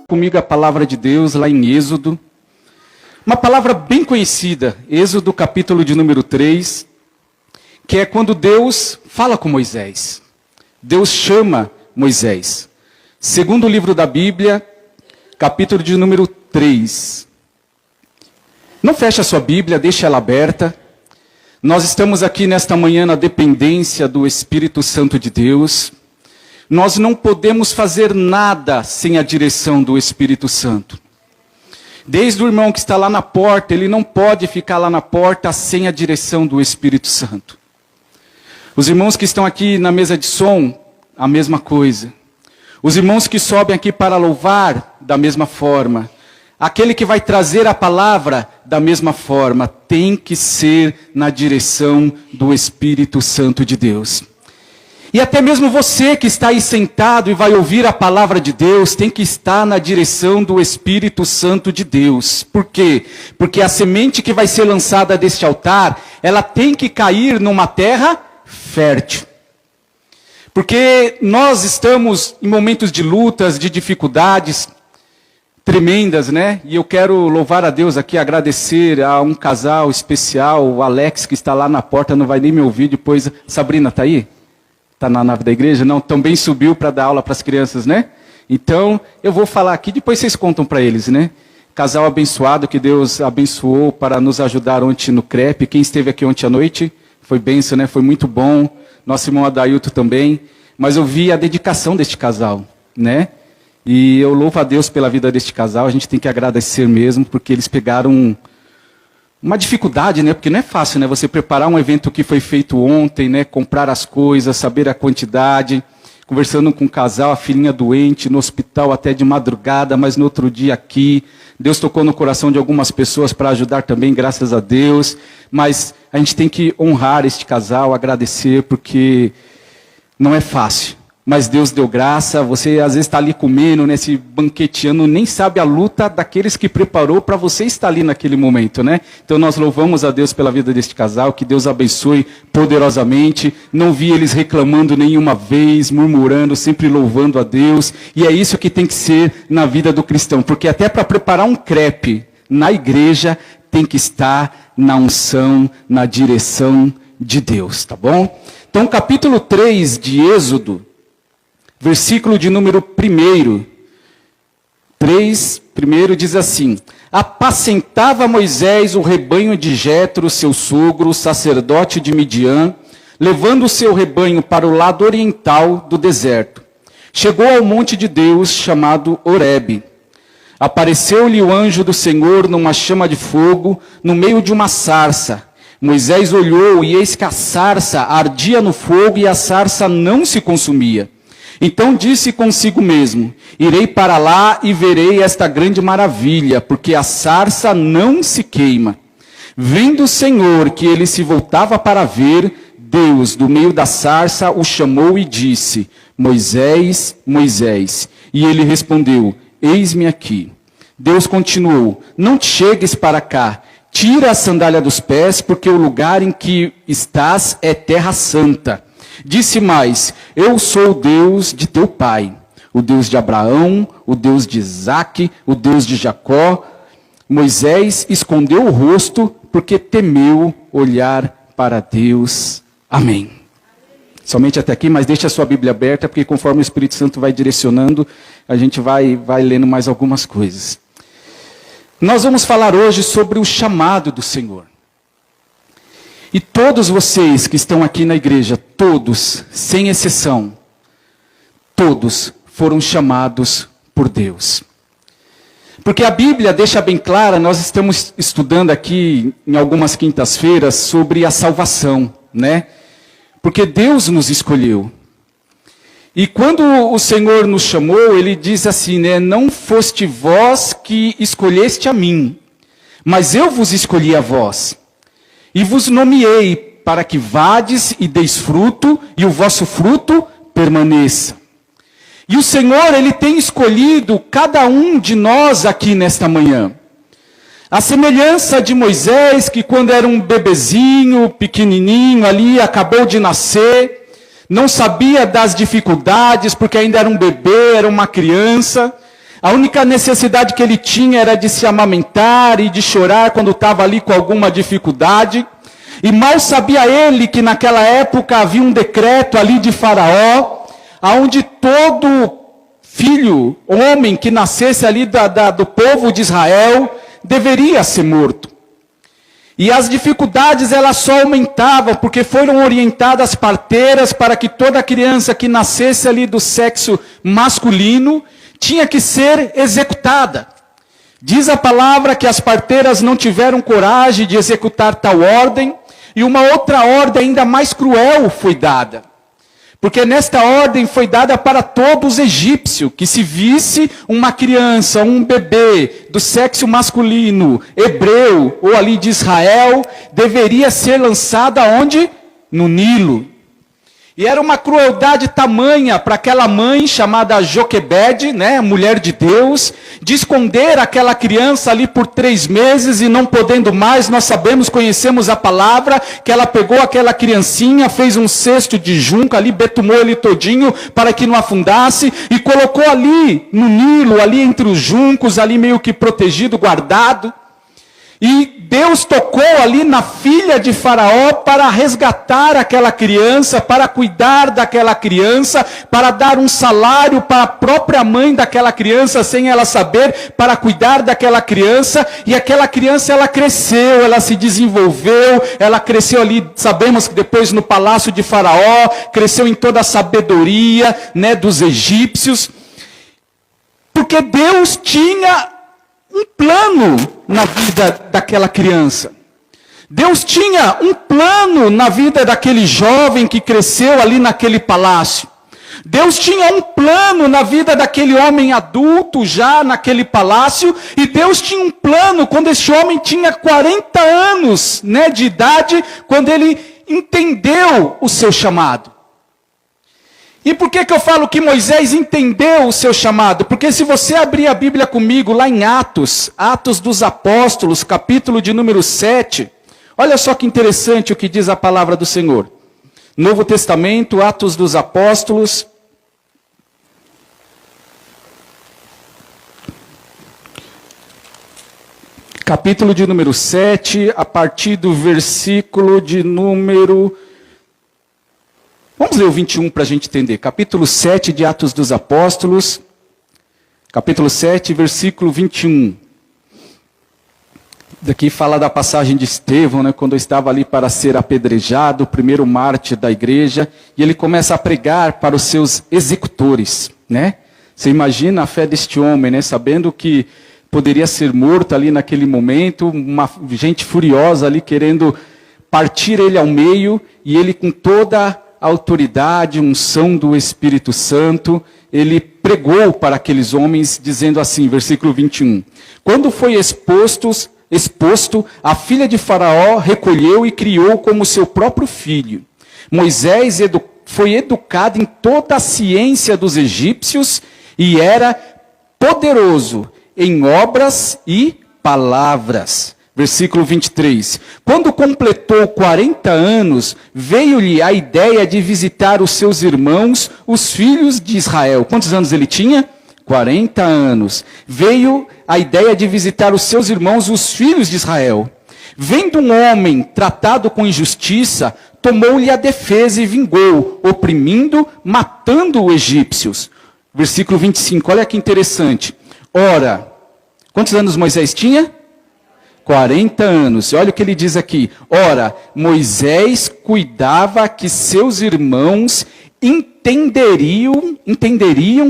comigo a palavra de Deus lá em Êxodo. Uma palavra bem conhecida, Êxodo capítulo de número 3, que é quando Deus fala com Moisés. Deus chama Moisés. Segundo livro da Bíblia, capítulo de número 3. Não feche a sua Bíblia, deixe ela aberta. Nós estamos aqui nesta manhã na dependência do Espírito Santo de Deus. Nós não podemos fazer nada sem a direção do Espírito Santo. Desde o irmão que está lá na porta, ele não pode ficar lá na porta sem a direção do Espírito Santo. Os irmãos que estão aqui na mesa de som, a mesma coisa. Os irmãos que sobem aqui para louvar, da mesma forma. Aquele que vai trazer a palavra, da mesma forma, tem que ser na direção do Espírito Santo de Deus. E até mesmo você que está aí sentado e vai ouvir a palavra de Deus, tem que estar na direção do Espírito Santo de Deus. Por quê? Porque a semente que vai ser lançada deste altar, ela tem que cair numa terra fértil. Porque nós estamos em momentos de lutas, de dificuldades tremendas, né? E eu quero louvar a Deus aqui, agradecer a um casal especial, o Alex, que está lá na porta, não vai nem me ouvir depois. Sabrina, está aí? Está na nave da igreja? Não, também subiu para dar aula para as crianças, né? Então, eu vou falar aqui, depois vocês contam para eles, né? Casal abençoado, que Deus abençoou para nos ajudar ontem no CREP. Quem esteve aqui ontem à noite, foi bênção, né? Foi muito bom. Nosso irmão Adailton também. Mas eu vi a dedicação deste casal, né? E eu louvo a Deus pela vida deste casal. A gente tem que agradecer mesmo, porque eles pegaram uma dificuldade, né? Porque não é fácil, né? Você preparar um evento que foi feito ontem, né? Comprar as coisas, saber a quantidade. Conversando com um casal, a filhinha doente, no hospital até de madrugada, mas no outro dia aqui. Deus tocou no coração de algumas pessoas para ajudar também, graças a Deus. Mas a gente tem que honrar este casal, agradecer, porque não é fácil. Mas Deus deu graça, você às vezes está ali comendo, né, se banqueteando, nem sabe a luta daqueles que preparou para você estar ali naquele momento, né? Então nós louvamos a Deus pela vida deste casal, que Deus abençoe poderosamente. Não vi eles reclamando nenhuma vez, murmurando, sempre louvando a Deus. E é isso que tem que ser na vida do cristão, porque até para preparar um crepe na igreja, tem que estar na unção, na direção de Deus, tá bom? Então capítulo 3 de Êxodo, versículo de número 1, 3, diz assim: apacentava Moisés o rebanho de Jetro, seu sogro, sacerdote de Midian, levando o seu rebanho para o lado oriental do deserto. Chegou ao monte de Deus, chamado Horebe. Apareceu-lhe o anjo do Senhor numa chama de fogo, no meio de uma sarça. Moisés olhou, e eis que a sarça ardia no fogo, e a sarça não se consumia. Então disse consigo mesmo: irei para lá e verei esta grande maravilha, porque a sarça não se queima. Vendo o Senhor que ele se voltava para ver, Deus, do meio da sarça, o chamou e disse: Moisés, Moisés. E ele respondeu: eis-me aqui. Deus continuou: não te chegues para cá, tira a sandália dos pés, porque o lugar em que estás é terra santa. Disse mais: eu sou o Deus de teu pai, o Deus de Abraão, o Deus de Isaque, o Deus de Jacó. Moisés escondeu o rosto, porque temeu olhar para Deus. Amém. Somente até aqui, mas deixe a sua Bíblia aberta, porque conforme o Espírito Santo vai direcionando, a gente vai lendo mais algumas coisas. Nós vamos falar hoje sobre o chamado do Senhor. E todos vocês que estão aqui na igreja, todos, sem exceção, todos foram chamados por Deus. Porque a Bíblia deixa bem clara, nós estamos estudando aqui em algumas quintas-feiras sobre a salvação, né? Porque Deus nos escolheu. E quando o Senhor nos chamou, Ele diz assim, né? Não foste vós que escolheste a mim, mas eu vos escolhi a vós. E vos nomeei para que vades e deis fruto, e o vosso fruto permaneça. E o Senhor, Ele tem escolhido cada um de nós aqui nesta manhã. A semelhança de Moisés, que quando era um bebezinho, pequenininho ali, acabou de nascer, não sabia das dificuldades, porque ainda era um bebê, era uma criança. A única necessidade que ele tinha era de se amamentar e de chorar quando estava ali com alguma dificuldade. E mal sabia ele que naquela época havia um decreto ali de Faraó, aonde todo filho, homem que nascesse ali do povo de Israel, deveria ser morto. E as dificuldades elas só aumentavam, porque foram orientadas parteiras para que toda criança que nascesse ali do sexo masculino tinha que ser executada. Diz a palavra que as parteiras não tiveram coragem de executar tal ordem, e uma outra ordem ainda mais cruel foi dada. Porque nesta ordem foi dada para todos os egípcios, que se visse uma criança, um bebê do sexo masculino, hebreu ou ali de Israel, deveria ser lançada onde? No Nilo. E era uma crueldade tamanha para aquela mãe chamada Joquebede, né, mulher de Deus, de esconder aquela criança ali por 3 meses e não podendo mais. Nós sabemos, conhecemos a palavra, que ela pegou aquela criancinha, fez um cesto de junco ali, betumou ele todinho para que não afundasse e colocou ali no Nilo, ali entre os juncos, ali meio que protegido, guardado. E Deus tocou ali na filha de Faraó para resgatar aquela criança, para cuidar daquela criança, para dar um salário para a própria mãe daquela criança, sem ela saber, para cuidar daquela criança. E aquela criança, ela cresceu, ela se desenvolveu, ela cresceu ali, sabemos que depois no palácio de Faraó, cresceu em toda a sabedoria, né, dos egípcios. Porque Deus tinha um plano na vida daquela criança. Deus tinha um plano na vida daquele jovem que cresceu ali naquele palácio. Deus tinha um plano na vida daquele homem adulto já naquele palácio. E Deus tinha um plano quando esse homem tinha 40 anos, né, de idade, quando ele entendeu o seu chamado. E por que eu falo que Moisés entendeu o seu chamado? Porque se você abrir a Bíblia comigo lá em Atos dos Apóstolos, capítulo de número 7, olha só que interessante o que diz a palavra do Senhor. Novo Testamento, Atos dos Apóstolos, capítulo de número 7, a partir do versículo de número... Vamos ler o 21 para a gente entender. Capítulo 7 de Atos dos Apóstolos. Capítulo 7, versículo 21. Daqui fala da passagem de Estevão, né, quando estava ali para ser apedrejado, o primeiro mártir da igreja. E ele começa a pregar para os seus executores, né? Você imagina a fé deste homem, né, sabendo que poderia ser morto ali naquele momento, uma gente furiosa ali querendo partir ele ao meio, e ele com toda autoridade, unção do Espírito Santo, ele pregou para aqueles homens, dizendo assim, versículo 21. Quando foi exposto, a filha de Faraó recolheu e criou como seu próprio filho. Moisés foi educado em toda a ciência dos egípcios e era poderoso em obras e palavras. Versículo 23. Quando completou 40 anos, veio-lhe a ideia de visitar os seus irmãos, os filhos de Israel. Quantos anos ele tinha? 40 anos. Veio a ideia de visitar os seus irmãos, os filhos de Israel. Vendo um homem tratado com injustiça, tomou-lhe a defesa e vingou, oprimindo, matando os egípcios. Versículo 25. Olha que interessante. Ora, quantos anos Moisés tinha? 40 anos. Olha o que ele diz aqui. Ora, Moisés cuidava que seus irmãos entenderiam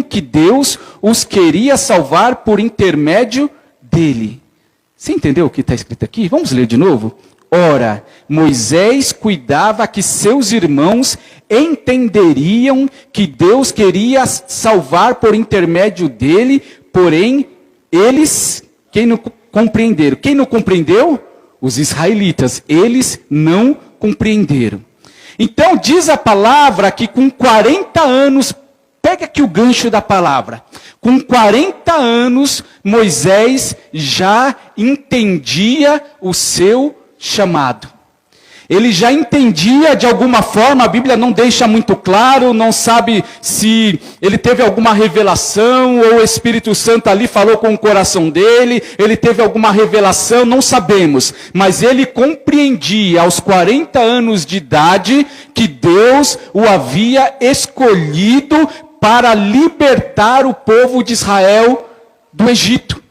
que Deus os queria salvar por intermédio dele. Você entendeu o que está escrito aqui? Vamos ler de novo? Ora, Moisés cuidava que seus irmãos entenderiam que Deus queria salvar por intermédio dele, porém, eles, quem não compreenderam. Quem não compreendeu? Os israelitas. Eles não compreenderam. Então diz a palavra que com 40 anos, pega aqui o gancho da palavra. Com 40 anos, Moisés já entendia o seu chamado. Ele já entendia de alguma forma, a Bíblia não deixa muito claro, não sabe se ele teve alguma revelação, ou o Espírito Santo ali falou com o coração dele, ele teve alguma revelação, não sabemos. Mas ele compreendia aos 40 anos de idade que Deus o havia escolhido para libertar o povo de Israel do Egito.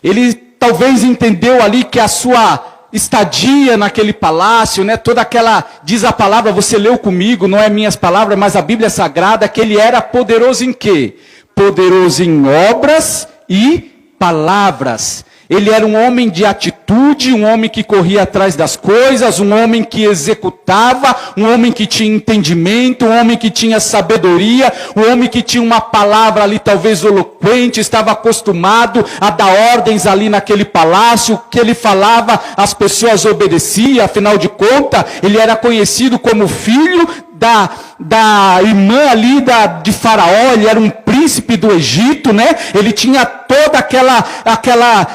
Ele talvez entendeu ali que a sua estadia naquele palácio, né, toda aquela, diz a palavra, você leu comigo, não é minhas palavras, mas a Bíblia Sagrada, que ele era poderoso em quê? Poderoso em obras e palavras. Ele era um homem de atitude, um homem que corria atrás das coisas, um homem que executava, um homem que tinha entendimento, um homem que tinha sabedoria, um homem que tinha uma palavra ali talvez eloquente, estava acostumado a dar ordens ali naquele palácio, o que ele falava, as pessoas obedeciam, afinal de contas, ele era conhecido como filho da irmã ali de Faraó, ele era um príncipe do Egito, né? Ele tinha toda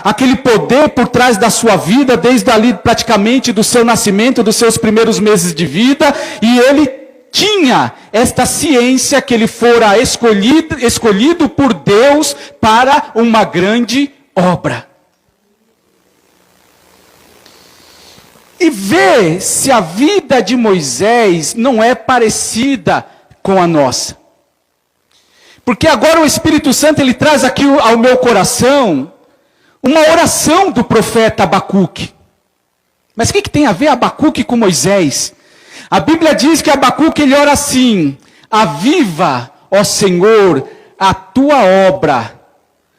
aquele poder por trás da sua vida, desde ali praticamente do seu nascimento, dos seus primeiros meses de vida, e ele tinha esta ciência que ele fora escolhido por Deus para uma grande obra. E vê se a vida de Moisés não é parecida com a nossa. Porque agora o Espírito Santo ele traz aqui ao meu coração uma oração do profeta Abacuque. Mas o que tem a ver Abacuque com Moisés? A Bíblia diz que Abacuque ele ora assim: aviva, ó Senhor, a tua obra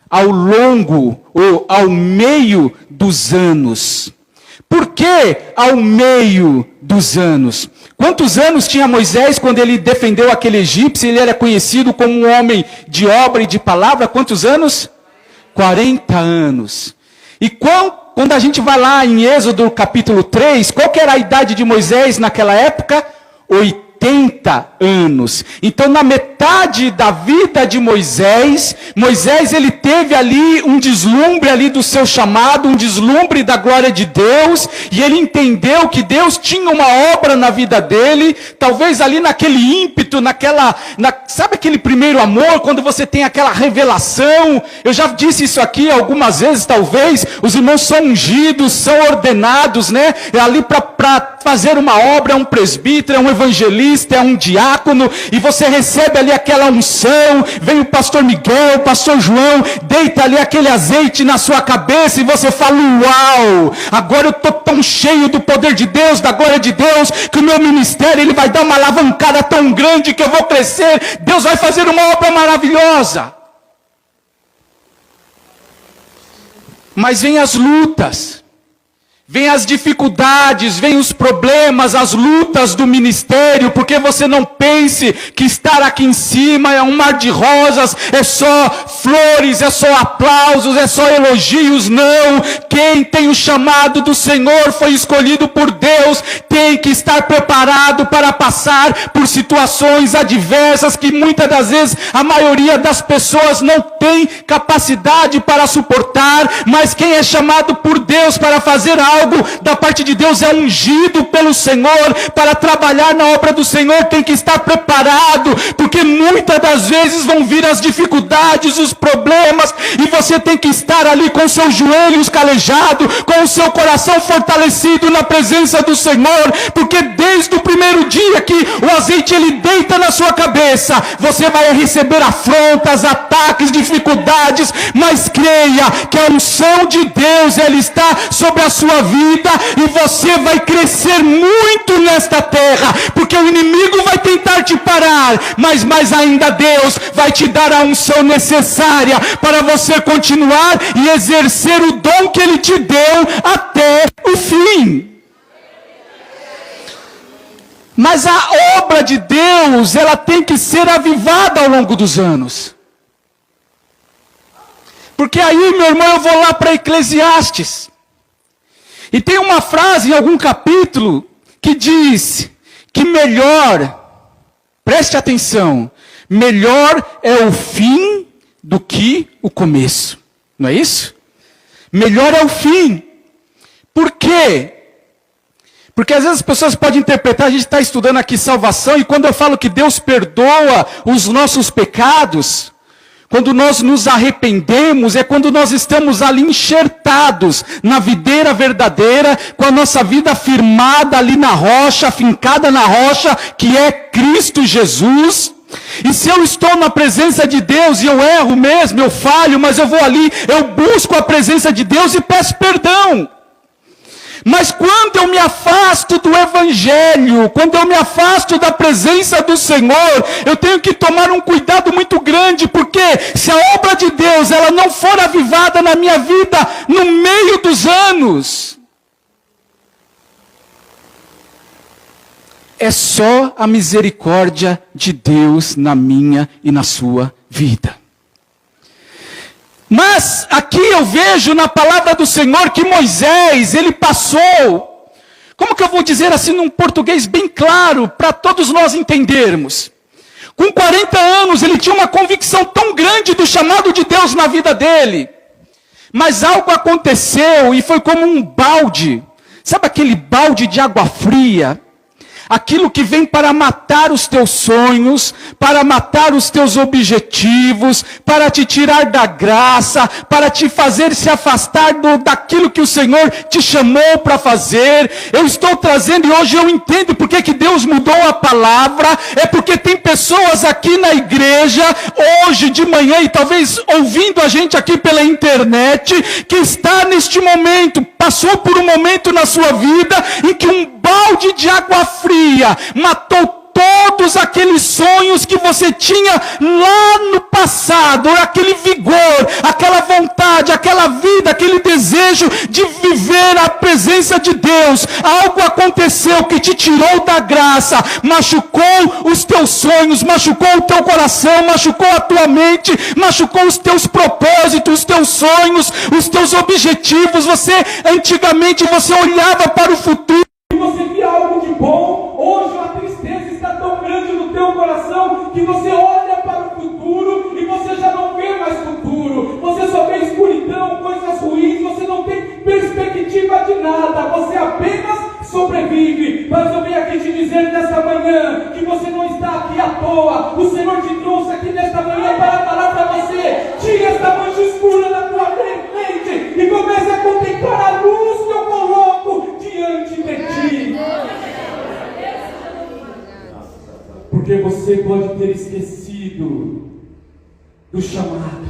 ao longo ou ao meio dos anos. Por que ao meio dos anos? Quantos anos tinha Moisés quando ele defendeu aquele egípcio? Ele era conhecido como um homem de obra e de palavra. Quantos anos? 40 anos. E quando a gente vai lá em Êxodo capítulo 3, qual que era a idade de Moisés naquela época? 80 anos. Então, na metade da vida de Moisés ele teve ali um deslumbre ali do seu chamado, um deslumbre da glória de Deus, e ele entendeu que Deus tinha uma obra na vida dele, talvez ali naquele ímpeto, sabe aquele primeiro amor, quando você tem aquela revelação? Eu já disse isso aqui algumas vezes, talvez, os irmãos são ungidos, são ordenados, né? É ali para fazer uma obra, é um presbítero, é um evangelista, é um diácono, e você recebe ali aquela unção, vem o pastor Miguel, o pastor João, deita ali aquele azeite na sua cabeça, e você fala: uau, agora eu estou tão cheio do poder de Deus, da glória de Deus, que o meu ministério ele vai dar uma alavancada tão grande que eu vou crescer, Deus vai fazer uma obra maravilhosa. Mas vem as lutas, vem as dificuldades, vem os problemas, as lutas do ministério, porque você não pense que estar aqui em cima é um mar de rosas, é só flores, é só aplausos, é só elogios. Não, quem tem o chamado do Senhor, foi escolhido por Deus, tem que estar preparado para passar por situações adversas que muitas das vezes a maioria das pessoas não tem capacidade para suportar, mas quem é chamado por Deus para fazer algo da parte de Deus, é ungido pelo Senhor para trabalhar na obra do Senhor, tem que estar preparado, porque muitas das vezes vão vir as dificuldades, os problemas, e você tem que estar ali com seus joelhos calejados, com o seu coração fortalecido na presença do Senhor, porque desde o primeiro dia que o azeite ele deita na sua cabeça, você vai receber afrontas, ataques, dificuldades, mas creia que a unção de Deus ela está sobre a sua vida, e você vai crescer muito nesta terra, porque o inimigo vai tentar te parar, mas mais ainda Deus vai te dar a unção necessária para você continuar e exercer o dom que Ele te deu até o fim. Mas a obra de Deus, ela tem que ser avivada ao longo dos anos. Porque aí, meu irmão, eu vou lá para Eclesiastes. E tem uma frase em algum capítulo que diz que melhor, preste atenção, melhor é o fim do que o começo. Não é isso? Melhor é o fim. Por quê? Porque às vezes as pessoas podem interpretar, a gente está estudando aqui salvação, e quando eu falo que Deus perdoa os nossos pecados, quando nós nos arrependemos, é quando nós estamos ali enxertados na videira verdadeira, com a nossa vida firmada ali na rocha, afincada na rocha, que é Cristo Jesus. E se eu estou na presença de Deus, e eu erro mesmo, eu falho, mas eu vou ali, eu busco a presença de Deus e peço perdão. Mas quando eu me afasto do Evangelho, quando eu me afasto da presença do Senhor, eu tenho que tomar um cuidado muito grande, porque se a obra de Deus ela não for avivada na minha vida no meio dos anos, é só a misericórdia de Deus na minha e na sua vida. Mas aqui eu vejo na palavra do Senhor que Moisés, ele passou, como que eu vou dizer assim num português bem claro, para todos nós entendermos. Com 40 anos ele tinha uma convicção tão grande do chamado de Deus na vida dele. Mas algo aconteceu e foi como um balde, sabe aquele balde de água fria? Aquilo que vem para matar os teus sonhos, para matar os teus objetivos, para te tirar da graça, para te fazer se afastar daquilo que o Senhor te chamou para fazer. Eu estou trazendo e hoje eu entendo porque que Deus mudou a palavra. É porque tem pessoas aqui na igreja, hoje de manhã e talvez ouvindo a gente aqui pela internet, que está neste momento, passou por um momento na sua vida em que um balde de água fria matou todos aqueles sonhos que você tinha lá no passado, aquele vigor, aquela vontade, aquela vida, aquele desejo de viver a presença de Deus. Algo aconteceu que te tirou da graça, machucou os teus sonhos, machucou o teu coração, machucou a tua mente, machucou os teus propósitos, os teus sonhos, os teus objetivos. Antigamente você olhava para o futuro e você via algo de bom. Hoje a tristeza está tão grande no teu coração que você olha para o futuro e você já não vê mais futuro. Você só vê escuridão, coisas ruins, você não tem perspectiva de nada. Você apenas sobrevive. Mas eu venho aqui te dizer nesta manhã que você não está aqui à toa. O Senhor te trouxe aqui nesta manhã para falar para você: tira esta mancha escura da tua frente e comece a contemplar a luz que eu coloco diante de ti. Porque você pode ter esquecido do chamado.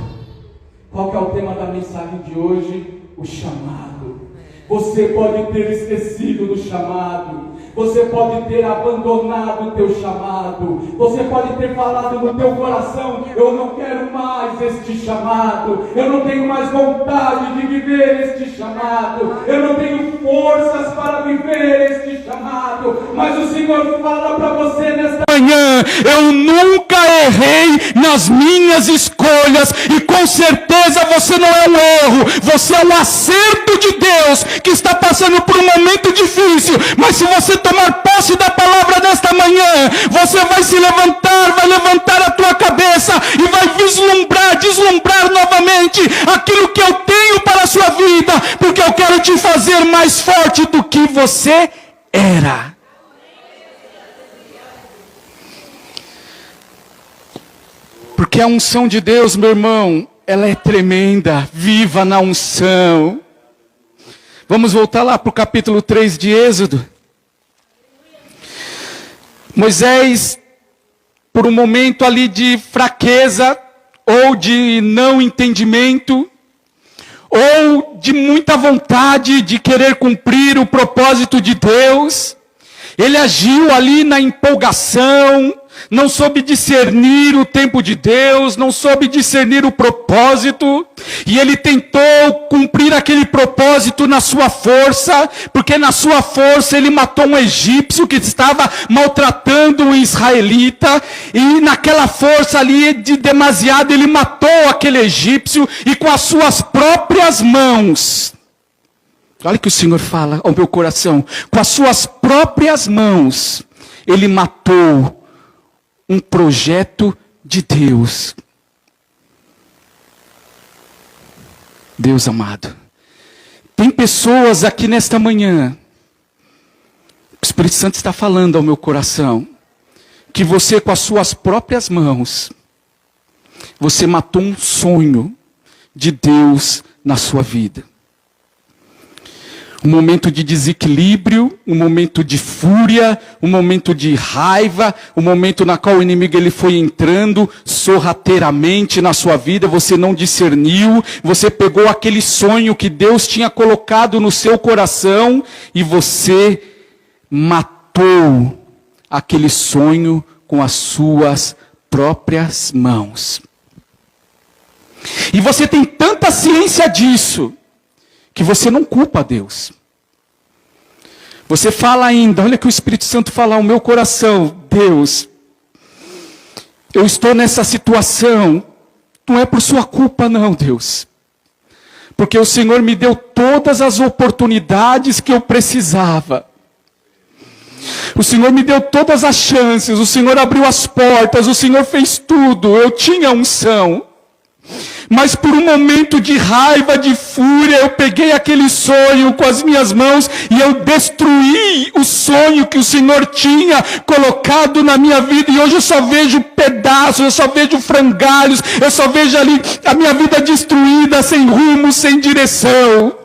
Qual que é o tema da mensagem de hoje? O chamado. Você pode ter esquecido do chamado. Você pode ter abandonado o teu chamado. Você pode ter falado no teu coração: eu não quero mais este chamado. Eu não tenho mais vontade de viver este chamado. Eu não tenho forças para viver este chamado. Mas o Senhor fala para você nesta manhã: eu nunca errei nas minhas escolhas. E com certeza você não é um erro. Você é um acerto de Deus que está passando por um momento difícil. Mas se você tomar posse da palavra nesta manhã, você vai se levantar, vai levantar a tua cabeça e vai deslumbrar novamente aquilo que eu tenho para a sua vida, porque eu quero te fazer mais forte do que você era. Porque a unção de Deus, meu irmão, ela é tremenda. Viva na unção. Vamos voltar lá para o capítulo 3 de Êxodo. Moisés, por um momento ali de fraqueza, ou de não entendimento, ou de muita vontade de querer cumprir o propósito de Deus, ele agiu ali na empolgação, não soube discernir o tempo de Deus, não soube discernir o propósito, e ele tentou cumprir aquele propósito na sua força, porque na sua força ele matou um egípcio que estava maltratando um israelita, e naquela força ali de demasiado ele matou aquele egípcio, e com as suas próprias mãos, olha o que o Senhor fala ao meu coração, com as suas próprias mãos, ele matou um projeto de Deus. Deus amado, tem pessoas aqui nesta manhã Espírito Santo está falando ao meu coração que você, com as suas próprias mãos, você matou um sonho de Deus na sua vida. Um momento de desequilíbrio, um momento de fúria, um momento de raiva, um momento na qual o inimigo ele foi entrando sorrateiramente na sua vida, você não discerniu, você pegou aquele sonho que Deus tinha colocado no seu coração e você matou aquele sonho com as suas próprias mãos. E você tem tanta ciência disso, que você não culpa Deus. Você fala ainda, olha que o Espírito Santo fala ao meu coração, Deus, eu estou nessa situação, não é por sua culpa não, Deus. Porque o Senhor me deu todas as oportunidades que eu precisava. O Senhor me deu todas as chances, o Senhor abriu as portas, o Senhor fez tudo, eu tinha unção. Mas por um momento de raiva, de fúria, eu peguei aquele sonho com as minhas mãos e eu destruí o sonho que o Senhor tinha colocado na minha vida. E hoje eu só vejo pedaços, eu só vejo frangalhos, eu só vejo ali a minha vida destruída, sem rumo, sem direção.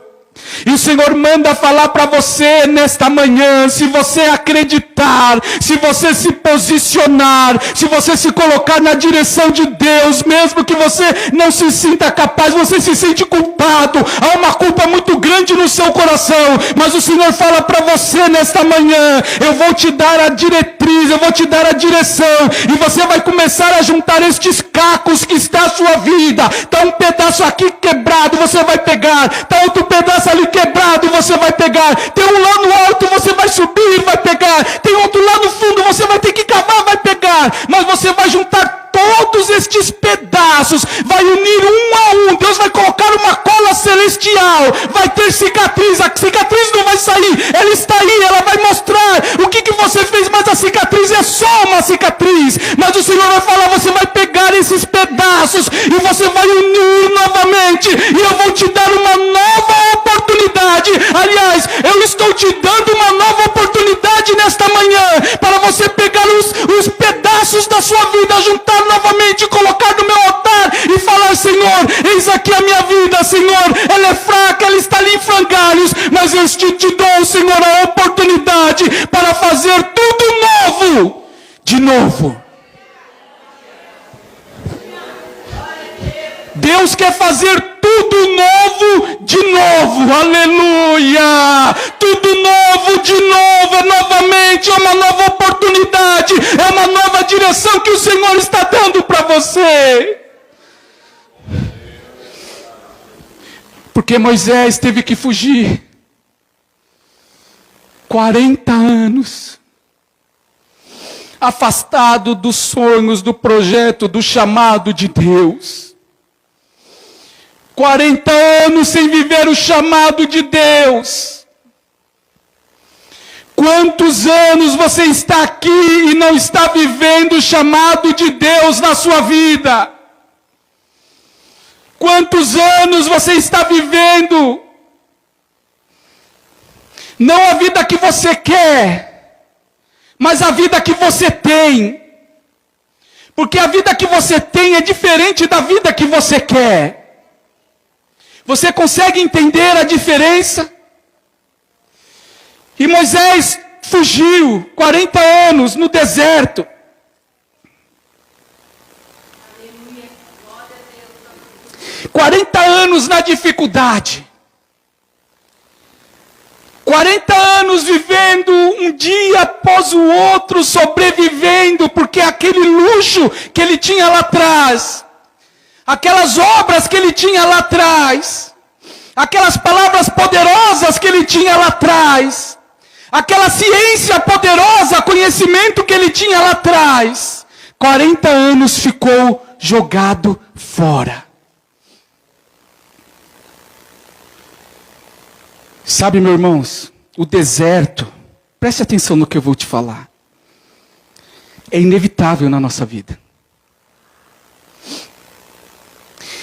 E o Senhor manda falar para você nesta manhã, se você acreditar, se você se posicionar, se você se colocar na direção de Deus, mesmo que você não se sinta capaz, você se sente culpado, há uma culpa muito grande no seu coração, mas o Senhor fala para você nesta manhã, eu vou te dar a diretriz, eu vou te dar a direção, e você vai começar a juntar estes cacos que está a sua vida. Está um pedaço aqui quebrado, você vai pegar, está outro pedaço ali quebrado, você vai pegar, tem um lá no alto, você vai subir, vai pegar, tem outro lá no fundo, você vai ter que cavar, vai pegar, mas você vai juntar todos estes pedaços, vai unir um a um, Deus vai colocar uma cola celestial, vai ter cicatriz, a cicatriz não vai sair, ela está aí, ela vai mostrar o que você fez, mas a cicatriz é só uma cicatriz, mas o Senhor vai falar, você vai pegar esses pedaços, e você vai unir novamente, e eu vou te dar uma nova oportunidade, aliás, eu estou te dando uma nova oportunidade nesta manhã, para você pegar os pedaços da sua vida, juntar novamente, colocar no meu altar, e falar, Senhor, eis aqui a minha vida, Senhor, ela é fraca, ela está ali em frangalhos, mas eu te dou, Senhor, a oportunidade, para fazer tudo novo, de novo. Deus quer fazer tudo novo, de novo, aleluia, tudo novo, de novo, é novamente, é uma nova oportunidade, é uma nova direção que o Senhor está dando para você. Porque Moisés teve que fugir, 40 anos, afastado dos sonhos, do projeto, do chamado de Deus. 40 anos sem viver o chamado de Deus. Quantos anos você está aqui e não está vivendo o chamado de Deus na sua vida? Quantos anos você está vivendo? Não a vida que você quer, mas a vida que você tem. Porque a vida que você tem é diferente da vida que você quer. Você consegue entender a diferença? E Moisés fugiu 40 anos no deserto. 40 anos na dificuldade. 40 anos vivendo um dia após o outro, sobrevivendo, porque aquele luxo que ele tinha lá atrás, aquelas obras que ele tinha lá atrás, aquelas palavras poderosas que ele tinha lá atrás, aquela ciência poderosa, conhecimento que ele tinha lá atrás, 40 anos ficou jogado fora. Sabe, meus irmãos, o deserto, preste atenção no que eu vou te falar, é inevitável na nossa vida.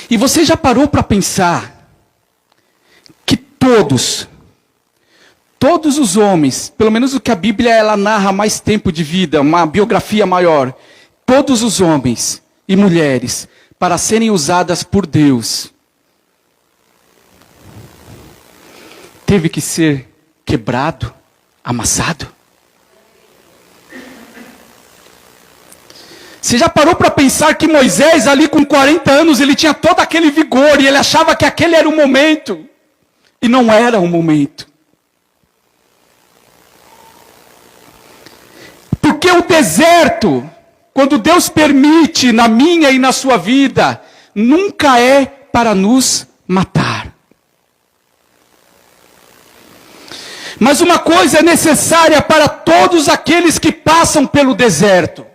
E você já parou para pensar que todos Todos os homens, pelo menos o que a Bíblia ela narra mais tempo de vida, uma biografia maior, todos os homens e mulheres, para serem usadas por Deus, teve que ser quebrado, amassado. Você já parou para pensar que Moisés ali com 40 anos, ele tinha todo aquele vigor, e ele achava que aquele era o momento, e não era o momento. Porque o deserto, quando Deus permite na minha e na sua vida, nunca é para nos matar. Mas uma coisa é necessária para todos aqueles que passam pelo deserto: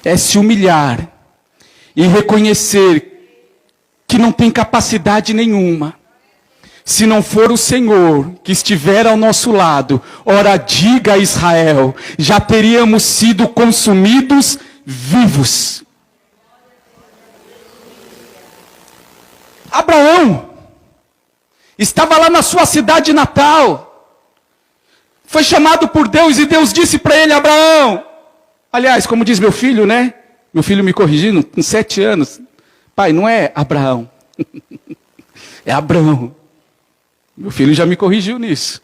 é se humilhar e reconhecer que não tem capacidade nenhuma. Se não for o Senhor que estiver ao nosso lado, ora diga a Israel, já teríamos sido consumidos vivos. Abraão estava lá na sua cidade natal, foi chamado por Deus e Deus disse para ele: Abraão, aliás, como diz meu filho, né? Meu filho me corrigindo, com 7 anos. Pai, não é Abraão, é Abrão. Meu filho já me corrigiu nisso.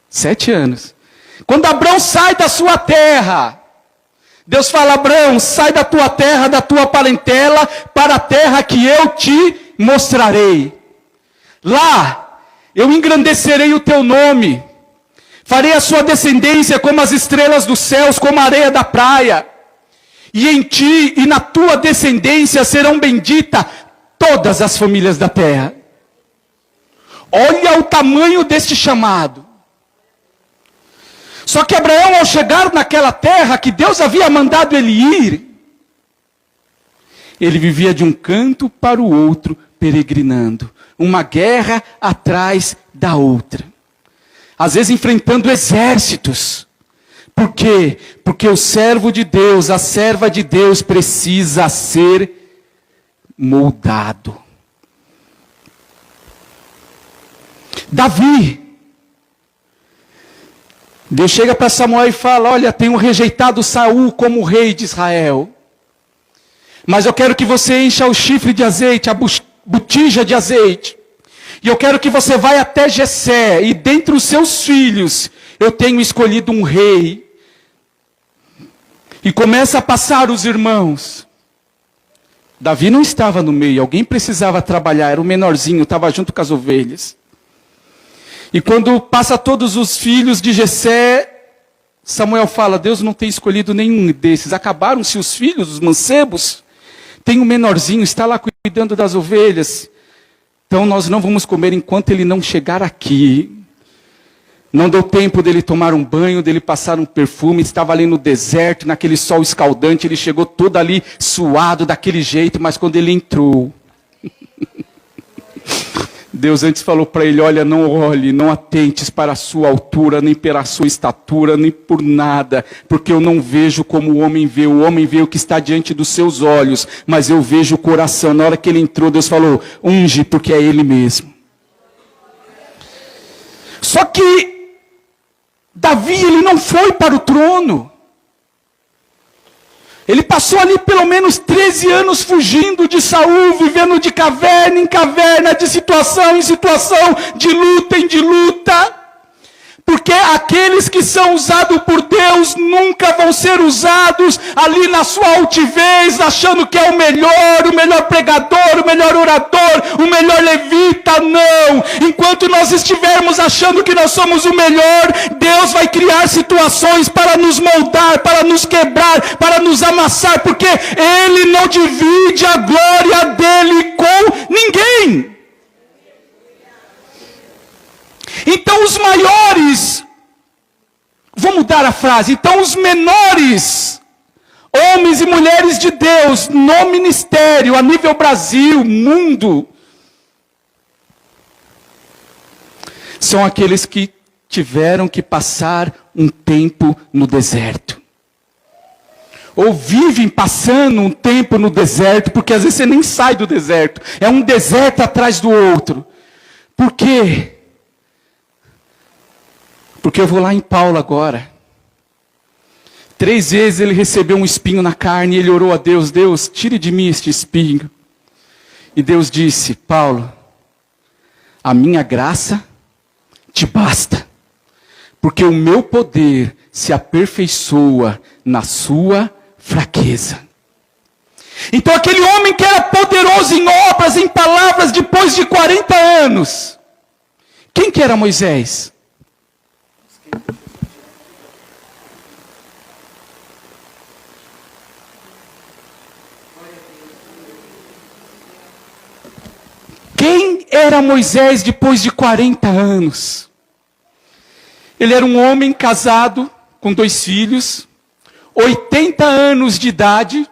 7 anos. Quando Abrão sai da sua terra, Deus fala: Abrão, sai da tua terra, da tua parentela, para a terra que eu te mostrarei. Lá, eu engrandecerei o teu nome. Farei a sua descendência como as estrelas dos céus, como a areia da praia. E em ti e na tua descendência serão benditas todas as famílias da terra. Olha o tamanho deste chamado. Só que Abraão, ao chegar naquela terra que Deus havia mandado ele ir, ele vivia de um canto para o outro, peregrinando. Uma guerra atrás da outra. Às vezes enfrentando exércitos. Por quê? Porque o servo de Deus, a serva de Deus precisa ser moldado. Davi, Deus chega para Samuel e fala: olha, tenho rejeitado Saul como rei de Israel, mas eu quero que você encha o chifre de azeite, a botija de azeite, e eu quero que você vá até Jessé, e dentre os seus filhos, eu tenho escolhido um rei. E começa a passar os irmãos. Davi não estava no meio, alguém precisava trabalhar, era o menorzinho, estava junto com as ovelhas. E quando passa todos os filhos de Jessé, Samuel fala: Deus não tem escolhido nenhum desses. Acabaram-se os filhos, os mancebos. Tem um menorzinho, está lá cuidando das ovelhas. Então nós não vamos comer enquanto ele não chegar aqui. Não deu tempo dele tomar um banho, dele passar um perfume. Estava ali no deserto, naquele sol escaldante. Ele chegou todo ali suado daquele jeito, mas quando ele entrou... Deus antes falou para ele: olha, não olhe, não atentes para a sua altura, nem pela sua estatura, nem por nada, porque eu não vejo como o homem vê o que está diante dos seus olhos, mas eu vejo o coração. Na hora que ele entrou, Deus falou: unge, porque é ele mesmo. Só que Davi, ele não foi para o trono. Ele passou ali pelo menos 13 anos fugindo de Saul, vivendo de caverna em caverna, de situação em situação, de luta em de luta. Porque aqueles que são usados por Deus nunca vão ser usados ali na sua altivez, achando que é o melhor pregador, o melhor orador, o melhor levita. Não! Enquanto nós estivermos achando que nós somos o melhor, Deus vai criar situações para nos moldar, para nos quebrar, para nos amassar, porque Ele não divide a glória dEle com ninguém. Então os maiores, vou mudar a frase, então os menores, homens e mulheres de Deus, no ministério, a nível Brasil, mundo, são aqueles que tiveram que passar um tempo no deserto. Ou vivem passando um tempo no deserto, porque às vezes você nem sai do deserto, é um deserto atrás do outro. Por quê? Porque eu vou lá em Paulo agora. 3 vezes ele recebeu um espinho na carne e ele orou a Deus: Deus, tire de mim este espinho. E Deus disse: Paulo, a minha graça te basta, porque o meu poder se aperfeiçoa na sua fraqueza. Então aquele homem que era poderoso em obras, em palavras, depois de 40 anos, quem que era Moisés? Quem era Moisés depois de 40 anos? Ele era um homem casado, com 2 filhos, 80 anos de idade,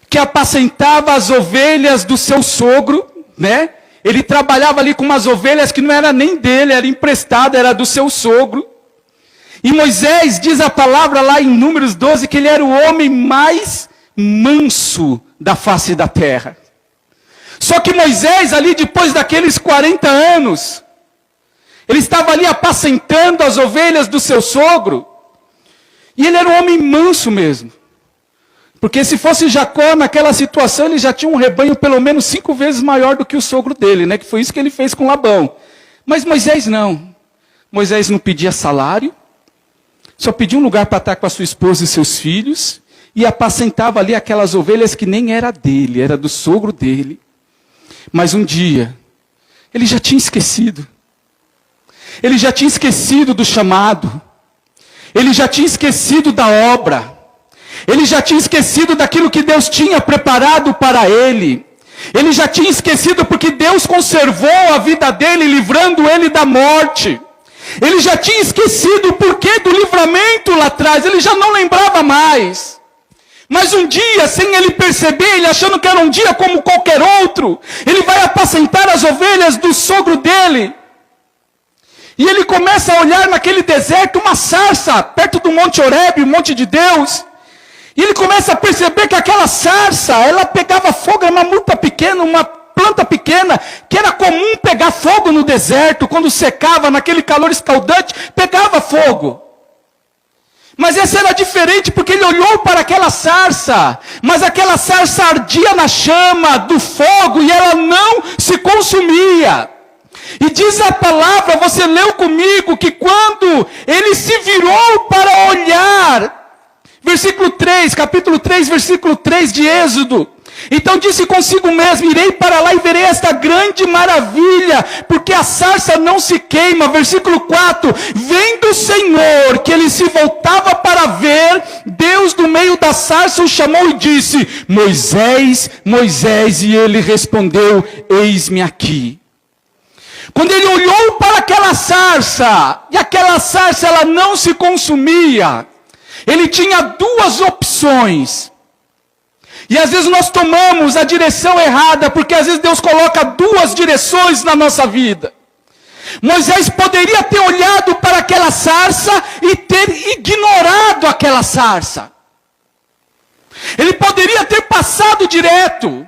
que apacentava as ovelhas do seu sogro, né? Ele trabalhava ali com umas ovelhas que não era nem dele, era emprestada, era do seu sogro. E Moisés, diz a palavra lá em Números 12, que ele era o homem mais manso da face da terra. Só que Moisés, ali depois daqueles 40 anos, ele estava ali apacentando as ovelhas do seu sogro, e ele era um homem manso mesmo. Porque se fosse Jacó naquela situação, ele já tinha um rebanho pelo menos 5 vezes maior do que o sogro dele, né? Que foi isso que ele fez com Labão. Mas Moisés não. Moisés não pedia salário, só pedia um lugar para estar com a sua esposa e seus filhos, e apacentava ali aquelas ovelhas que nem era dele, era do sogro dele. Mas um dia, ele já tinha esquecido. Ele já tinha esquecido do chamado. Ele já tinha esquecido da obra. Ele já tinha esquecido daquilo que Deus tinha preparado para ele. Ele já tinha esquecido porque Deus conservou a vida dele, livrando ele da morte. Ele já tinha esquecido o porquê do livramento lá atrás. Ele já não lembrava mais. Mas um dia, sem ele perceber, ele achando que era um dia como qualquer outro, ele vai apacentar as ovelhas do sogro dele. E ele começa a olhar naquele deserto uma sarça, perto do Monte Horebe, o Monte de Deus. E ele começa a perceber que aquela sarça, ela pegava fogo, era uma murta pequena, uma planta pequena, que era comum pegar fogo no deserto, quando secava, naquele calor escaldante, pegava fogo. Mas essa era diferente, porque ele olhou para aquela sarça, mas aquela sarça ardia na chama do fogo, e ela não se consumia. E diz a palavra, você leu comigo, que quando ele se virou para olhar, versículo 3, capítulo 3, versículo 3 de Êxodo. Então disse consigo mesmo: irei para lá e verei esta grande maravilha, porque a sarça não se queima. Versículo 4, vendo o Senhor que ele se voltava para ver, Deus do meio da sarça o chamou e disse: Moisés, Moisés, e ele respondeu: eis-me aqui. Quando ele olhou para aquela sarça, e aquela sarça ela não se consumia, ele tinha 2 opções. E às vezes nós tomamos a direção errada, porque às vezes Deus coloca 2 direções na nossa vida. Moisés poderia ter olhado para aquela sarça e ter ignorado aquela sarça. Ele poderia ter passado direto.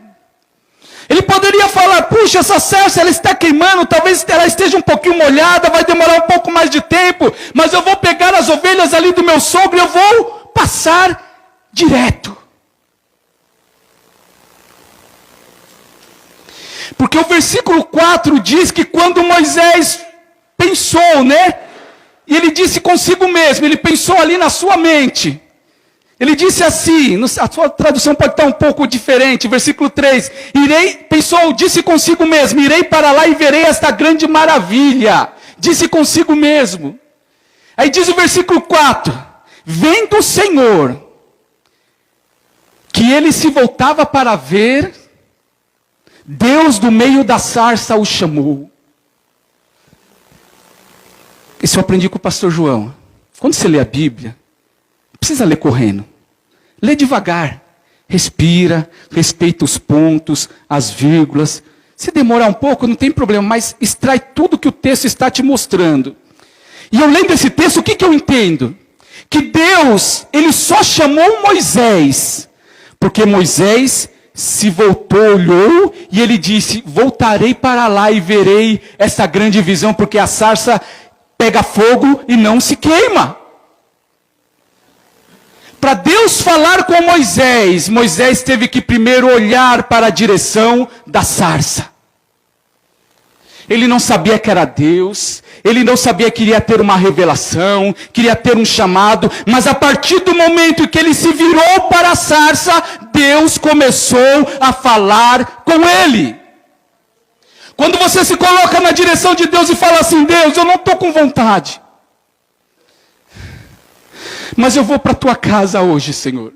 Ele poderia falar: puxa, essa sarça ela está queimando, talvez ela esteja um pouquinho molhada, vai demorar um pouco mais de tempo, mas eu vou pegar as ovelhas ali do meu sogro e eu vou passar direto. Porque o versículo 4 diz que quando Moisés pensou, né? E ele disse consigo mesmo, ele pensou ali na sua mente. Ele disse assim, a sua tradução pode estar um pouco diferente, versículo 3. Disse consigo mesmo, irei para lá e verei esta grande maravilha. Disse consigo mesmo. Aí diz o versículo 4, vendo o Senhor, que ele se voltava para ver, Deus do meio da sarça o chamou. Isso eu aprendi com o pastor João. Quando você lê a Bíblia, não precisa ler correndo. Lê devagar. Respira, respeita os pontos, as vírgulas. Se demorar um pouco, não tem problema, mas extrai tudo que o texto está te mostrando. E eu lendo esse texto, o que eu entendo? Que Deus, ele só chamou Moisés, porque Moisés se voltou, olhou, e ele disse: voltarei para lá e verei essa grande visão, porque a sarça pega fogo e não se queima. Para Deus falar com Moisés, Moisés teve que primeiro olhar para a direção da sarça. Ele não sabia que era Deus, ele não sabia que iria ter uma revelação, queria ter um chamado, mas a partir do momento que ele se virou para a sarça, Deus começou a falar com ele. Quando você se coloca na direção de Deus e fala assim, Deus, eu não estou com vontade, mas eu vou para a tua casa hoje, Senhor.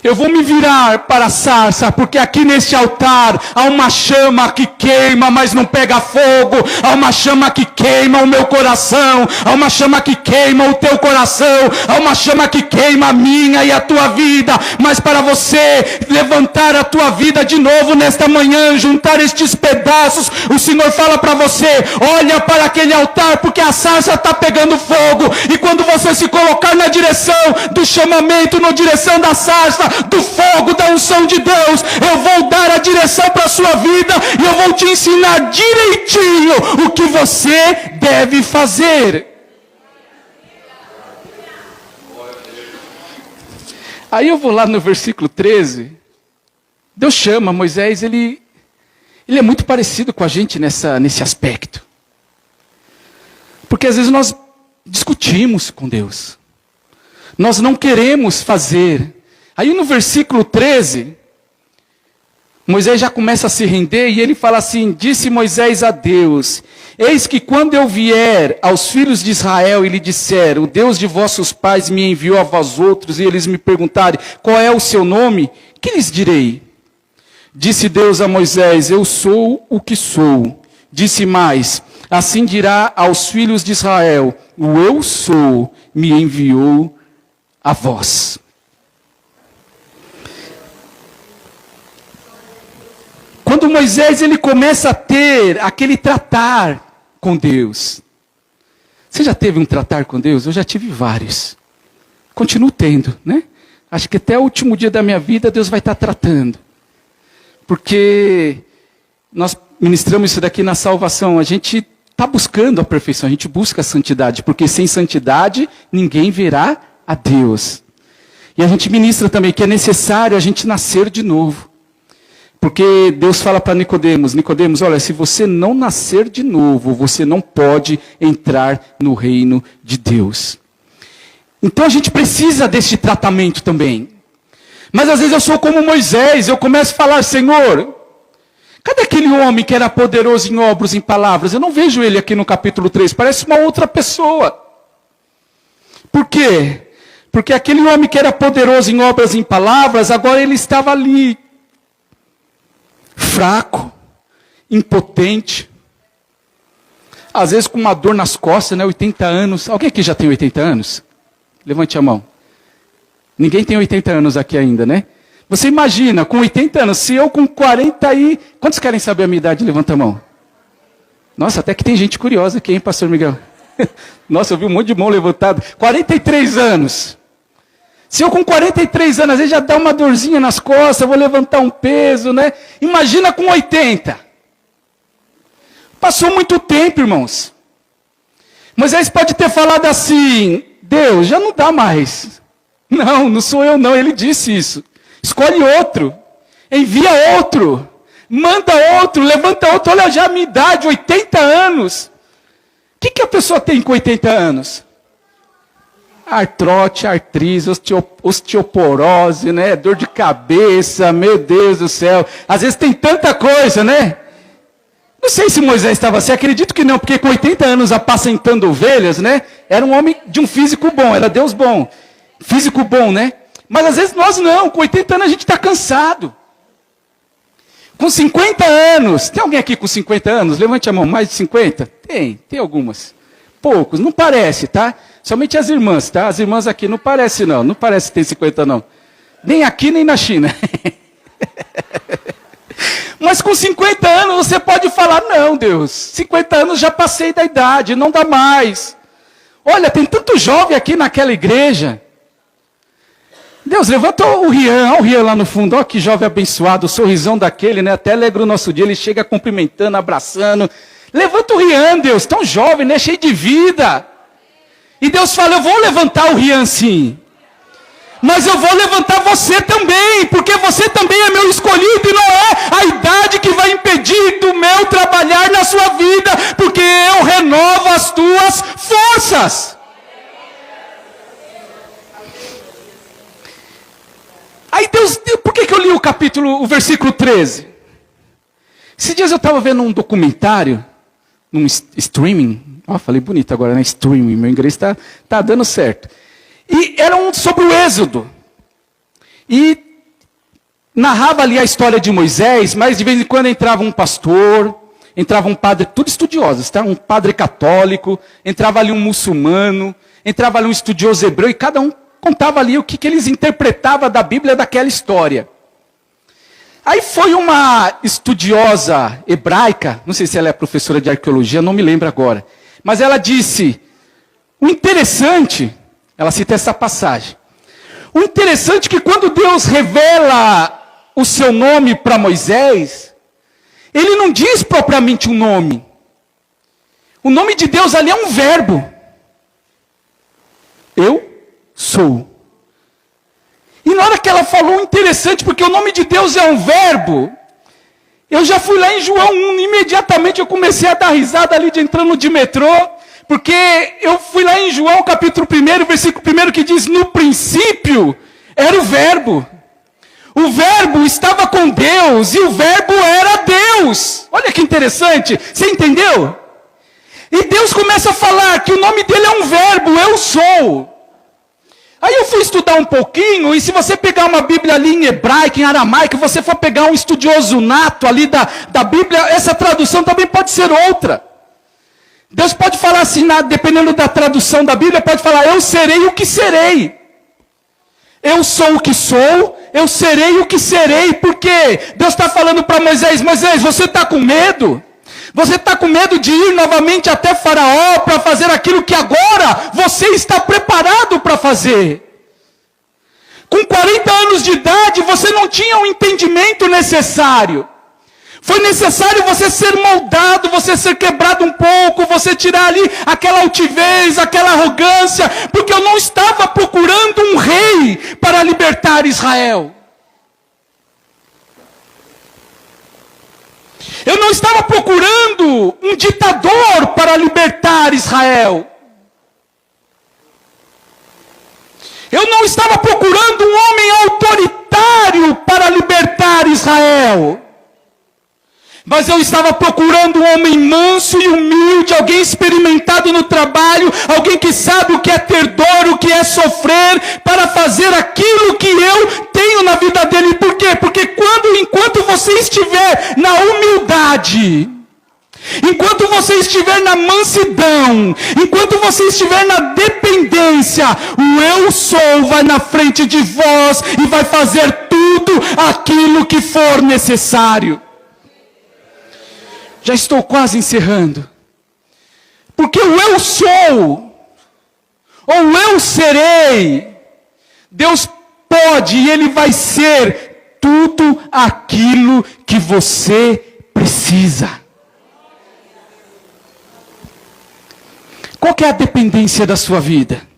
Eu vou me virar para a sarça, porque aqui neste altar há uma chama que queima, mas não pega fogo. Há uma chama que queima o meu coração. Há uma chama que queima o teu coração. Há uma chama que queima a minha e a tua vida. Mas para você levantar a tua vida de novo nesta manhã, juntar estes pedaços, o Senhor fala para você, olha para aquele altar, porque a sarça está pegando fogo. E quando você se colocar na direção do chamamento, na direção da sarça, do fogo, da unção de Deus, eu vou dar a direção para a sua vida e eu vou te ensinar direitinho o que você deve fazer. Aí eu vou lá no versículo 13. Deus chama Moisés, ele é muito parecido com a gente nesse aspecto. Porque às vezes nós discutimos com Deus. Nós não queremos fazer. Aí no versículo 13, Moisés já começa a se render e ele fala assim, disse Moisés a Deus, eis que quando eu vier aos filhos de Israel e lhe disser, o Deus de vossos pais me enviou a vós outros, e eles me perguntarem, qual é o seu nome? Que lhes direi? Disse Deus a Moisés, eu sou o que sou. Disse mais, assim dirá aos filhos de Israel, o eu sou me enviou a vós. Quando Moisés ele começa a ter aquele tratar com Deus. Você já teve um tratar com Deus? Eu já tive vários. Continuo tendo, né? Acho que até o último dia da minha vida Deus vai estar tratando. Porque nós ministramos isso daqui na salvação. A gente está buscando a perfeição, a gente busca a santidade. Porque sem santidade ninguém verá a Deus. E a gente ministra também que é necessário a gente nascer de novo. Porque Deus fala para Nicodemos, Nicodemos, olha, se você não nascer de novo, você não pode entrar no reino de Deus. Então a gente precisa desse tratamento também. Mas às vezes eu sou como Moisés, eu começo a falar, Senhor, cadê aquele homem que era poderoso em obras, em palavras? Eu não vejo ele aqui no capítulo 3, parece uma outra pessoa. Por quê? Porque aquele homem que era poderoso em obras, em palavras, agora ele estava ali, fraco, impotente, às vezes com uma dor nas costas, né? 80 anos. Alguém aqui já tem 80 anos? Levante a mão. Ninguém tem 80 anos aqui ainda, né? Você imagina, com 80 anos, se eu com 40 e... Quantos querem saber a minha idade? Levanta a mão. Nossa, até que tem gente curiosa aqui, hein, pastor Miguel? Nossa, eu vi um monte de mão levantada. 43 anos. Se eu com 43 anos, às vezes já dá uma dorzinha nas costas, eu vou levantar um peso, né? Imagina com 80. Passou muito tempo, irmãos. Moisés pode ter falado assim, Deus, já não dá mais. Não, não sou eu não, ele disse isso. Escolhe outro, envia outro, manda outro, levanta outro. Olha já a minha idade, 80 anos. O que a pessoa tem com 80 anos? Artrote, artrite, osteoporose, né? Dor de cabeça, meu Deus do céu. Às vezes tem tanta coisa, né? Não sei se Moisés estava assim, acredito que não, porque com 80 anos apacentando ovelhas, né? Era um homem de um físico bom, era Deus bom. Físico bom, né? Mas às vezes nós não, com 80 anos a gente está cansado. Com 50 anos, tem alguém aqui com 50 anos? Levante a mão, mais de 50? Tem algumas. Poucos, não parece, tá? Somente as irmãs, tá? As irmãs aqui não parece não, não parece que tem 50 não. Nem aqui, nem na China. Mas com 50 anos você pode falar, não Deus, 50 anos já passei da idade, não dá mais. Olha, tem tanto jovem aqui naquela igreja. Deus, levanta o Rian, olha o Rian lá no fundo, olha que jovem abençoado, o sorrisão daquele, né? Até alegra o nosso dia, ele chega cumprimentando, abraçando. Levanta o Rian, Deus, tão jovem, né? Cheio de vida. E Deus fala, eu vou levantar o Rian sim. Mas eu vou levantar você também, porque você também é meu escolhido e não é a idade que vai impedir do meu trabalhar na sua vida, porque eu renovo as tuas forças. Aí Deus, por que eu li o versículo 13? Esses dias eu estava vendo um documentário, num streaming, falei bonito agora, né? Streaming, meu inglês tá dando certo. E era sobre o Êxodo. E narrava ali a história de Moisés, mas de vez em quando entrava um pastor, entrava um padre, tudo estudiosos, tá? Um padre católico, entrava ali um muçulmano, entrava ali um estudioso hebreu, e cada um contava ali o que eles interpretavam da Bíblia daquela história. Aí foi uma estudiosa hebraica, não sei se ela é professora de arqueologia, não me lembro agora, mas ela disse, o interessante, ela cita essa passagem, o interessante é que quando Deus revela o seu nome para Moisés, ele não diz propriamente um nome. O nome de Deus ali é um verbo. Eu sou. E na hora que ela falou, interessante, porque o nome de Deus é um verbo, eu já fui lá em João 1, imediatamente eu comecei a dar risada ali de entrando de metrô, porque eu fui lá em João capítulo 1, versículo 1, que diz, no princípio era o verbo. O verbo estava com Deus e o verbo era Deus. Olha que interessante, você entendeu? E Deus começa a falar que o nome dele é um verbo, eu sou. Aí eu fui estudar um pouquinho, e se você pegar uma Bíblia ali em hebraico, em aramaico, você for pegar um estudioso nato ali da Bíblia, essa tradução também pode ser outra. Deus pode falar assim, dependendo da tradução da Bíblia, pode falar, eu serei o que serei. Eu sou o que sou, eu serei o que serei, porque Deus está falando para Moisés, Moisés, você está com medo? Você está com medo de ir novamente até Faraó para fazer aquilo que agora você está preparado para fazer? Com 40 anos de idade, você não tinha o entendimento necessário. Foi necessário você ser moldado, você ser quebrado um pouco, você tirar ali aquela altivez, aquela arrogância, porque eu não estava procurando um rei para libertar Israel. Eu não estava procurando um ditador para libertar Israel. Eu não estava procurando um homem autoritário para libertar Israel. Mas eu estava procurando um homem manso e humilde, alguém experimentado no trabalho, alguém que sabe o que é ter dor, o que é sofrer, para fazer aquilo que eu tenho na vida dele. Por quê? Porque enquanto você estiver na humildade, enquanto você estiver na mansidão, enquanto você estiver na dependência, o eu sou vai na frente de vós e vai fazer tudo aquilo que for necessário. Já estou quase encerrando. Porque o eu sou, ou eu serei, Deus pode e Ele vai ser tudo aquilo que você precisa. Qual que é a dependência da sua vida?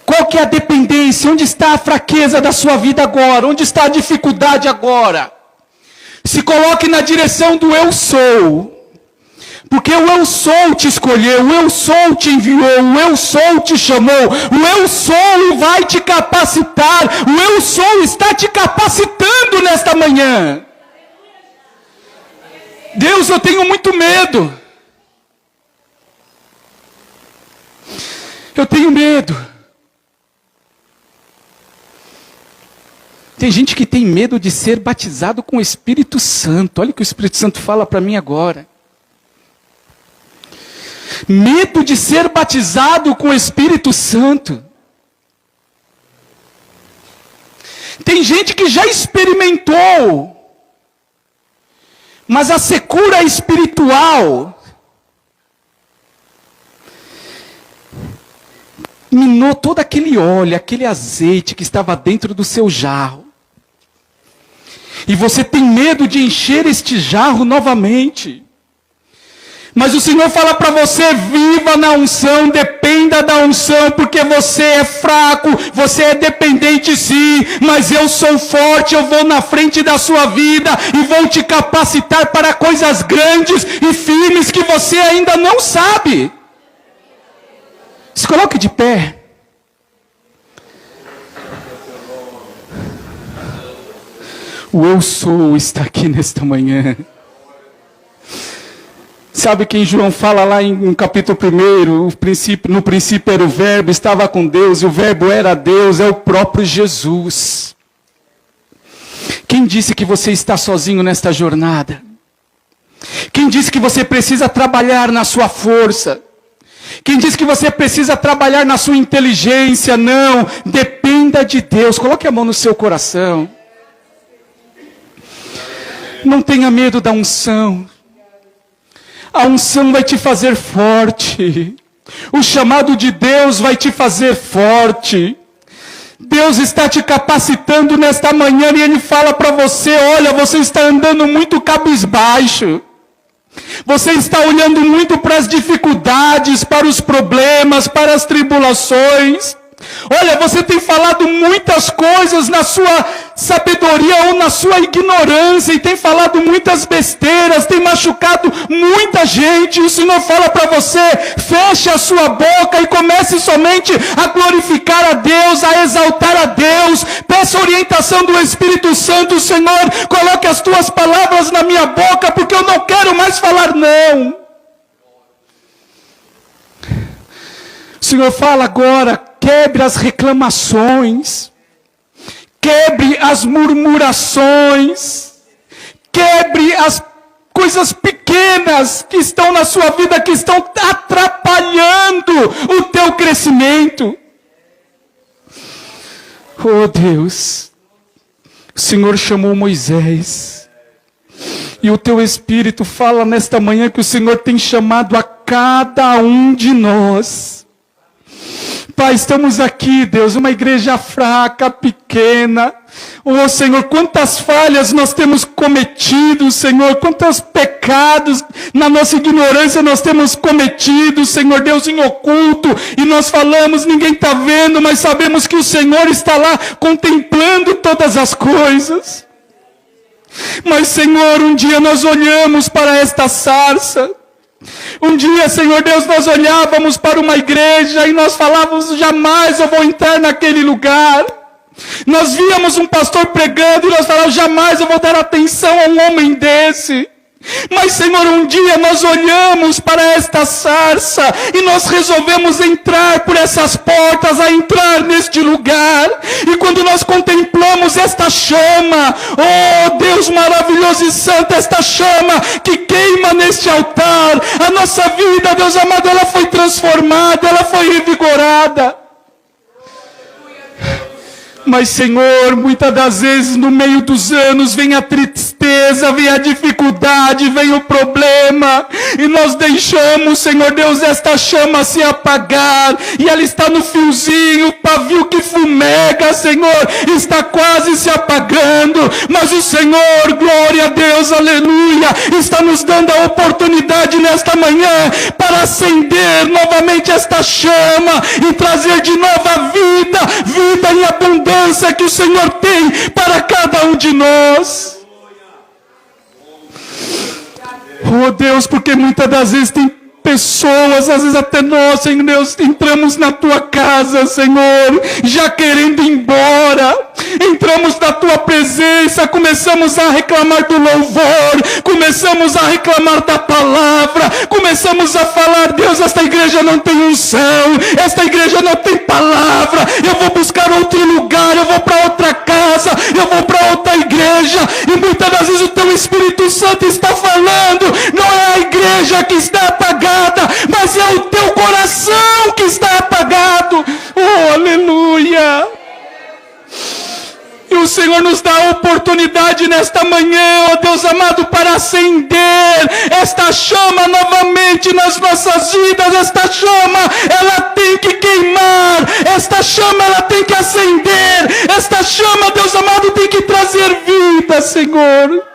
Qual que é a dependência? Onde está a fraqueza da sua vida agora? Onde está a dificuldade agora? Se coloque na direção do eu sou. Porque o eu sou te escolheu, o eu sou te enviou, o eu sou te chamou, o eu sou vai te capacitar, o eu sou está te capacitando nesta manhã. Deus, eu tenho muito medo. Eu tenho medo. Tem gente que tem medo de ser batizado com o Espírito Santo. Olha o que o Espírito Santo fala para mim agora. Medo de ser batizado com o Espírito Santo. Tem gente que já experimentou, mas a secura espiritual minou todo aquele óleo, aquele azeite que estava dentro do seu jarro. E você tem medo de encher este jarro novamente. Mas o Senhor fala para você, viva na unção, dependa da unção, porque você é fraco, você é dependente sim, mas eu sou forte, eu vou na frente da sua vida e vou te capacitar para coisas grandes e firmes que você ainda não sabe. Se coloque de pé. O eu sou está aqui nesta manhã. Sabe quem João fala lá no capítulo 1, no princípio era o verbo, estava com Deus, e o verbo era Deus, é o próprio Jesus. Quem disse que você está sozinho nesta jornada? Quem disse que você precisa trabalhar na sua força? Quem disse que você precisa trabalhar na sua inteligência? Não, dependa de Deus, coloque a mão no seu coração. Não tenha medo da unção. A unção vai te fazer forte. O chamado de Deus vai te fazer forte. Deus está te capacitando nesta manhã e Ele fala para você, olha, você está andando muito cabisbaixo. Você está olhando muito para as dificuldades, para os problemas, para as tribulações. Olha, você tem falado muitas coisas na sua sabedoria ou na sua ignorância, e tem falado muitas besteiras, tem machucado muita gente. E o Senhor fala para você, feche a sua boca e comece somente a glorificar a Deus, a exaltar a Deus. Peça orientação do Espírito Santo. Senhor, coloque as tuas palavras na minha boca, porque eu não quero mais falar não. O Senhor fala agora, quebre as reclamações, quebre as murmurações, quebre as coisas pequenas que estão na sua vida, que estão atrapalhando o teu crescimento. Oh Deus, o Senhor chamou Moisés, e o teu Espírito fala nesta manhã que o Senhor tem chamado a cada um de nós. Pai, estamos aqui, Deus, uma igreja fraca, pequena. Oh, Senhor, quantas falhas nós temos cometido, Senhor, quantos pecados na nossa ignorância nós temos cometido, Senhor Deus, em oculto, e nós falamos, ninguém está vendo, mas sabemos que o Senhor está lá contemplando todas as coisas. Mas, Senhor, um dia nós olhamos para esta sarça. Um dia, Senhor Deus, nós olhávamos para uma igreja e nós falávamos, jamais eu vou entrar naquele lugar. Nós víamos um pastor pregando e nós falávamos, jamais eu vou dar atenção a um homem desse. Mas, Senhor, um dia nós olhamos para esta sarça e nós resolvemos entrar por essas portas, a entrar neste lugar. E quando nós contemplamos esta chama, oh Deus maravilhoso e santo, esta chama que queima neste altar, a nossa vida, Deus amado, ela foi transformada, ela foi revigorada. Mas, Senhor, muitas das vezes no meio dos anos vem a tristeza, vem a dificuldade, vem o problema, e nós deixamos, Senhor Deus, esta chama se apagar, e ela está no fiozinho, o pavio que fumega, Senhor, está quase se apagando, mas o Senhor, glória a Deus, aleluia, está nos dando a oportunidade nesta manhã, para acender novamente esta chama, e trazer de nova vida, vida em abundância, que o Senhor tem para cada um de nós. Oh Deus, porque muitas das vezes tem pessoas, às vezes até nós, Senhor Deus, entramos na tua casa, Senhor, já querendo ir embora. Entramos na tua presença, começamos a reclamar do louvor, começamos a reclamar da palavra, começamos a falar, Deus, esta igreja não tem unção, esta igreja não tem palavra, eu vou buscar outro lugar, eu vou para outra casa, eu vou para outra igreja, e muitas das vezes o teu Espírito Santo está falando, não é a igreja que está apagada, mas é o teu coração que está apagado. Oh, aleluia. E o Senhor nos dá a oportunidade nesta manhã, ó Deus amado, para acender esta chama novamente nas nossas vidas. Esta chama, ela tem que queimar, esta chama, ela tem que acender, esta chama, Deus amado, tem que trazer vida, Senhor.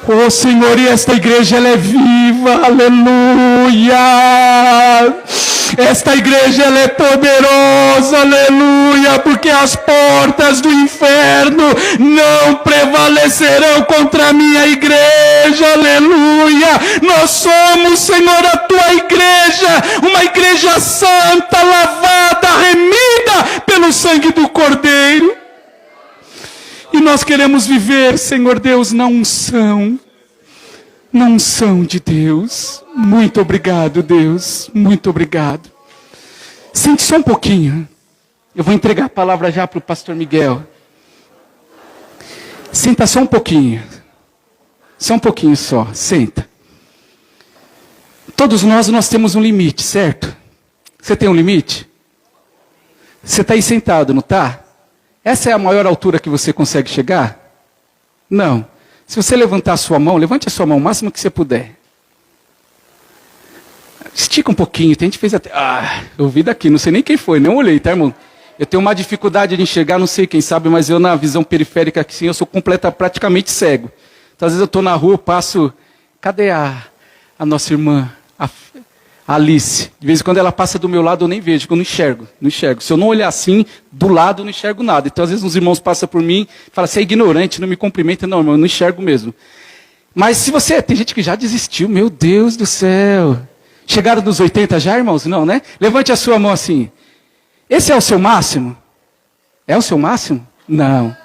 Oh Senhor, e esta igreja, ela é viva, aleluia. Esta igreja, ela é poderosa, aleluia, porque as portas do inferno não prevalecerão contra a minha igreja, aleluia. Nós somos, Senhor, a tua igreja, uma igreja santa, lavada, remida pelo sangue do Cordeiro. E nós queremos viver, Senhor Deus, na unção de Deus. Muito obrigado, Deus, muito obrigado. Sente só um pouquinho. Eu vou entregar a palavra já para o pastor Miguel. Senta só um pouquinho. Só um pouquinho só, senta. Todos nós temos um limite, certo? Você tem um limite? Você está aí sentado, não está? Essa é a maior altura que você consegue chegar? Não. Se você levantar a sua mão, levante a sua mão o máximo que você puder. Estica um pouquinho. A gente fez até... eu vi daqui, não sei nem quem foi, não olhei, tá, irmão? Eu tenho uma dificuldade de enxergar, não sei quem sabe, mas eu na visão periférica, assim, eu sou praticamente cego. Então, às vezes eu estou na rua, eu passo... Cadê a nossa irmã? A Alice. De vez em quando ela passa do meu lado, eu nem vejo, porque eu não enxergo. Se eu não olhar assim, do lado, eu não enxergo nada. Então, às vezes, uns irmãos passam por mim e falam, você é ignorante, não me cumprimenta. Não, irmão, eu não enxergo mesmo. Mas se você... Tem gente que já desistiu, meu Deus do céu. Chegaram dos 80 já, irmãos? Não, né? Levante a sua mão assim. Esse é o seu máximo? É o seu máximo? Não.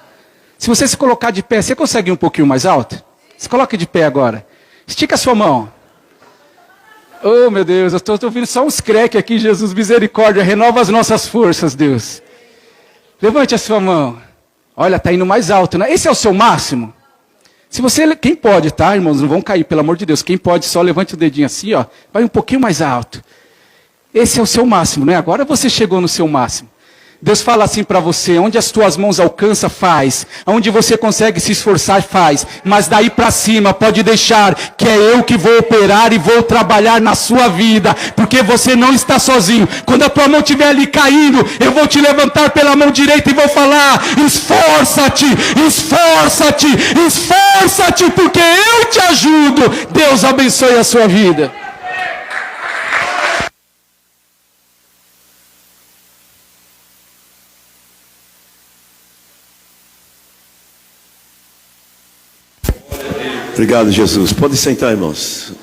Se você se colocar de pé, você consegue ir um pouquinho mais alto? Se coloque de pé agora. Estica a sua mão. Oh, meu Deus, eu estou ouvindo só uns creques aqui, Jesus, misericórdia, renova as nossas forças, Deus. Levante a sua mão. Olha, está indo mais alto, né? Esse é o seu máximo? Se você, quem pode, tá, irmãos, não vão cair, pelo amor de Deus. Quem pode, só levante o dedinho assim, ó, vai um pouquinho mais alto. Esse é o seu máximo, né? Agora você chegou no seu máximo. Deus fala assim para você, onde as tuas mãos alcançam, faz. Onde você consegue se esforçar, faz. Mas daí para cima, pode deixar que é eu que vou operar e vou trabalhar na sua vida. Porque você não está sozinho. Quando a tua mão estiver ali caindo, eu vou te levantar pela mão direita e vou falar, esforça-te, esforça-te, esforça-te, porque eu te ajudo. Deus abençoe a sua vida. Obrigado, Jesus. Pode sentar, irmãos.